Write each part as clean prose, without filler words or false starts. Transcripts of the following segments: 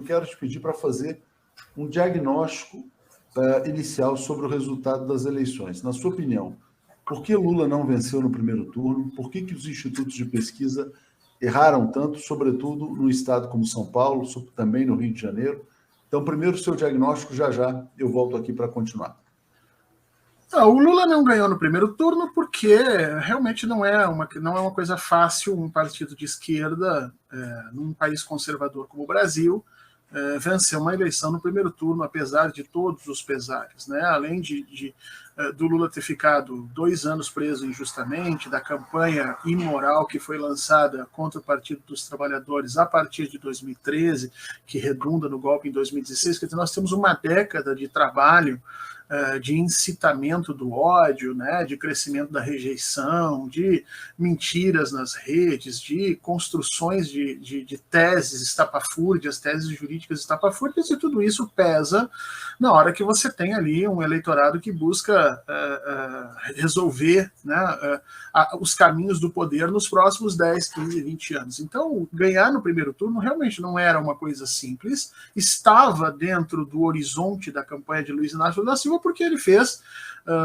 quero te pedir para fazer um diagnóstico inicial sobre o resultado das eleições. Na sua opinião, por que Lula não venceu no primeiro turno? Por que os institutos de pesquisa erraram tanto, sobretudo no estado como São Paulo, também no Rio de Janeiro? Então, primeiro o seu diagnóstico, já eu volto aqui para continuar. O Lula não ganhou no primeiro turno porque realmente não é uma coisa fácil um partido de esquerda, num país conservador como o Brasil, vencer uma eleição no primeiro turno, apesar de todos os pesares, né? Além do Lula ter ficado 2 anos preso injustamente, da campanha imoral que foi lançada contra o Partido dos Trabalhadores a partir de 2013, que redunda no golpe em 2016, quer dizer, nós temos uma década de trabalho de incitamento do ódio, né, de crescimento da rejeição, de mentiras nas redes, de construções de teses estapafúrdias, teses jurídicas estapafúrdias, e tudo isso pesa na hora que você tem ali um eleitorado que busca resolver, né, os caminhos do poder nos próximos 10, 15, 20 anos. Então, ganhar no primeiro turno realmente não era uma coisa simples, estava dentro do horizonte da campanha de Luiz Inácio Lula da Silva, porque ele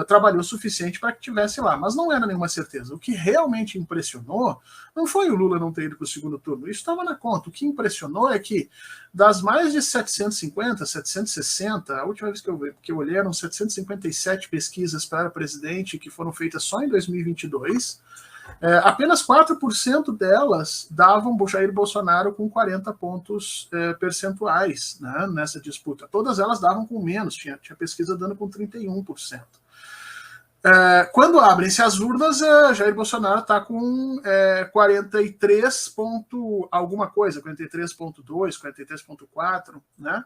trabalhou o suficiente para que estivesse lá, mas não era nenhuma certeza. O que realmente impressionou não foi o Lula não ter ido para o segundo turno, isso estava na conta. O que impressionou é que das mais de 750, 760, a última vez que eu olhei eram 757 pesquisas para presidente que foram feitas só em 2022, apenas 4% delas davam Jair Bolsonaro com 40 pontos percentuais, né, nessa disputa. Todas elas davam com menos, tinha pesquisa dando com 31%. Quando abrem-se as urnas, Jair Bolsonaro está com 43 ponto alguma coisa, 43,2, 43,4, né?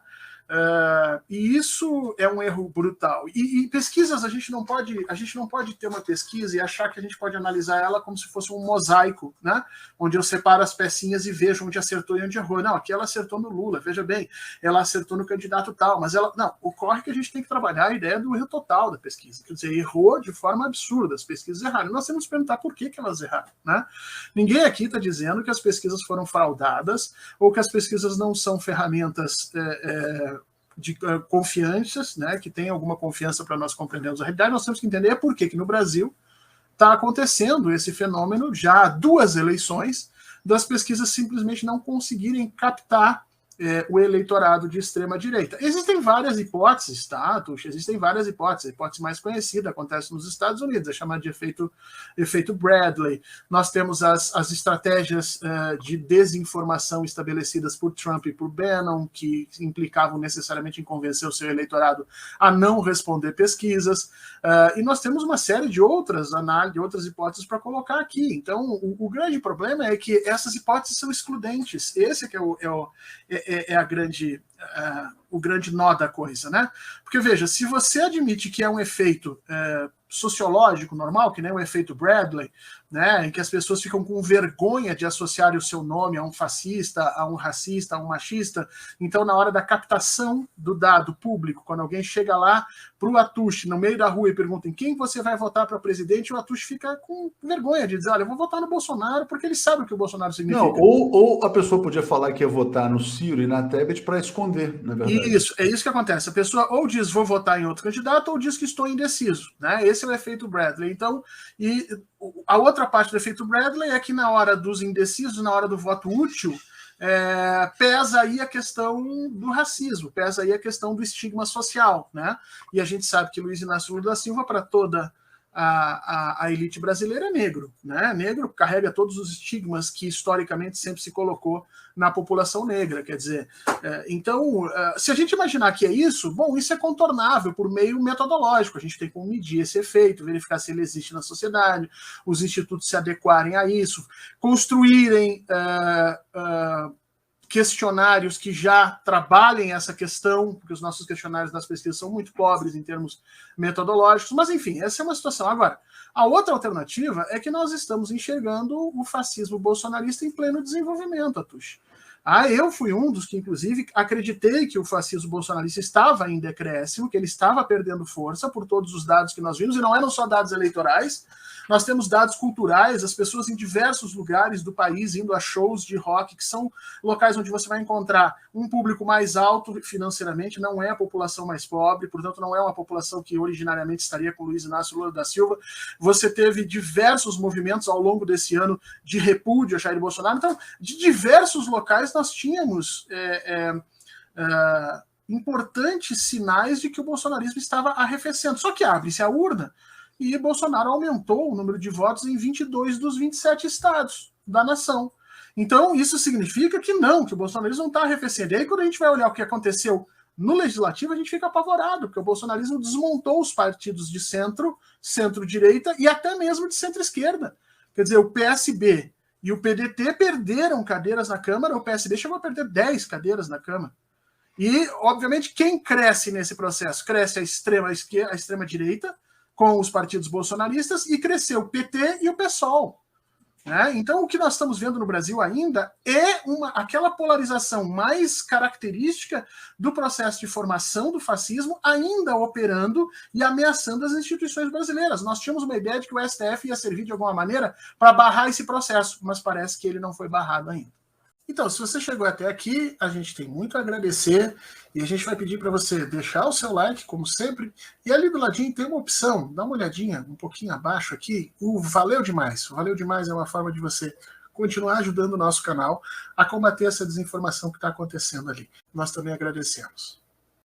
E isso é um erro brutal. E pesquisas, a gente não pode ter uma pesquisa e achar que a gente pode analisar ela como se fosse um mosaico, né? Onde eu separo as pecinhas e vejo onde acertou e onde errou. Não, aqui ela acertou no Lula, veja bem, ela acertou no candidato tal, mas ela... Não, ocorre que a gente tem que trabalhar a ideia do erro total da pesquisa. Quer dizer, errou de forma absurda, as pesquisas erraram. Nós temos que perguntar por que elas erraram, né? Ninguém aqui está dizendo que as pesquisas foram fraudadas ou que as pesquisas não são ferramentas de confianças, né, que tem alguma confiança para nós compreendermos a realidade. Nós temos que entender por que no Brasil está acontecendo esse fenômeno, já há 2 eleições, das pesquisas simplesmente não conseguirem captar o eleitorado de extrema-direita. Existem várias hipóteses, tá, Tuxa? Existem várias hipóteses. A hipótese mais conhecida acontece nos Estados Unidos, é chamada de efeito Bradley. Nós temos as estratégias de desinformação estabelecidas por Trump e por Bannon, que implicavam necessariamente em convencer o seu eleitorado a não responder pesquisas. E nós temos uma série de outras análises, de outras hipóteses para colocar aqui. Então, o grande problema é que essas hipóteses são excludentes. Esse é que o grande nó da coisa, né? Porque, veja, se você admite que é um efeito sociológico normal, que nem o efeito Bradley, né, em que as pessoas ficam com vergonha de associar o seu nome a um fascista, a um racista, a um machista, então na hora da captação do dado público, quando alguém chega lá para o Atush, no meio da rua, e pergunta em quem você vai votar para presidente, o Atush fica com vergonha de dizer, olha, eu vou votar no Bolsonaro, porque ele sabe o que o Bolsonaro significa. Não, ou a pessoa podia falar que ia votar no Ciro e na Tebet para esconder, na verdade. Isso, é isso que acontece. A pessoa ou diz vou votar em outro candidato, ou diz que estou indeciso, né? Esse é o efeito Bradley. Então, e a outra parte do efeito Bradley é que na hora dos indecisos, na hora do voto útil, pesa aí a questão do racismo, pesa aí a questão do estigma social, né? E a gente sabe que Luiz Inácio Lula da Silva, para toda a elite brasileira, é negro, né? Negro carrega todos os estigmas que historicamente sempre se colocou na população negra, quer dizer, então, se a gente imaginar que é isso, bom, isso é contornável por meio metodológico, a gente tem como medir esse efeito, verificar se ele existe na sociedade, os institutos se adequarem a isso, construírem questionários que já trabalhem essa questão, porque os nossos questionários das pesquisas são muito pobres em termos metodológicos, mas enfim, essa é uma situação. Agora, a outra alternativa é que nós estamos enxergando o fascismo bolsonarista em pleno desenvolvimento, Atush. Eu fui um dos que, inclusive, acreditei que o fascismo bolsonarista estava em decréscimo, que ele estava perdendo força por todos os dados que nós vimos, e não eram só dados eleitorais, nós temos dados culturais, as pessoas em diversos lugares do país indo a shows de rock, que são locais onde você vai encontrar um público mais alto financeiramente, não é a população mais pobre, portanto não é uma população que originariamente estaria com Luiz Inácio Lula da Silva. Você teve diversos movimentos ao longo desse ano de repúdio a Jair Bolsonaro. Então, de diversos locais nós tínhamos importantes sinais de que o bolsonarismo estava arrefecendo. Só que abre-se a urna e Bolsonaro aumentou o número de votos em 22 dos 27 estados da nação. Então, isso significa que não, que o bolsonarismo não está arrefecendo. E aí, quando a gente vai olhar o que aconteceu no legislativo, a gente fica apavorado, porque o bolsonarismo desmontou os partidos de centro, centro-direita e até mesmo de centro-esquerda. Quer dizer, o PSB e o PDT perderam cadeiras na Câmara, o PSB chegou a perder 10 cadeiras na Câmara. E, obviamente, quem cresce nesse processo? Cresce a extrema-direita, com os partidos bolsonaristas, e cresceu o PT e o PSOL. Né? Então, o que nós estamos vendo no Brasil ainda é aquela polarização mais característica do processo de formação do fascismo, ainda operando e ameaçando as instituições brasileiras. Nós tínhamos uma ideia de que o STF ia servir de alguma maneira para barrar esse processo, mas parece que ele não foi barrado ainda. Então, se você chegou até aqui, a gente tem muito a agradecer e a gente vai pedir para você deixar o seu like, como sempre, e ali do ladinho tem uma opção, dá uma olhadinha um pouquinho abaixo aqui, o Valeu Demais. O Valeu Demais é uma forma de você continuar ajudando o nosso canal a combater essa desinformação que está acontecendo ali. Nós também agradecemos.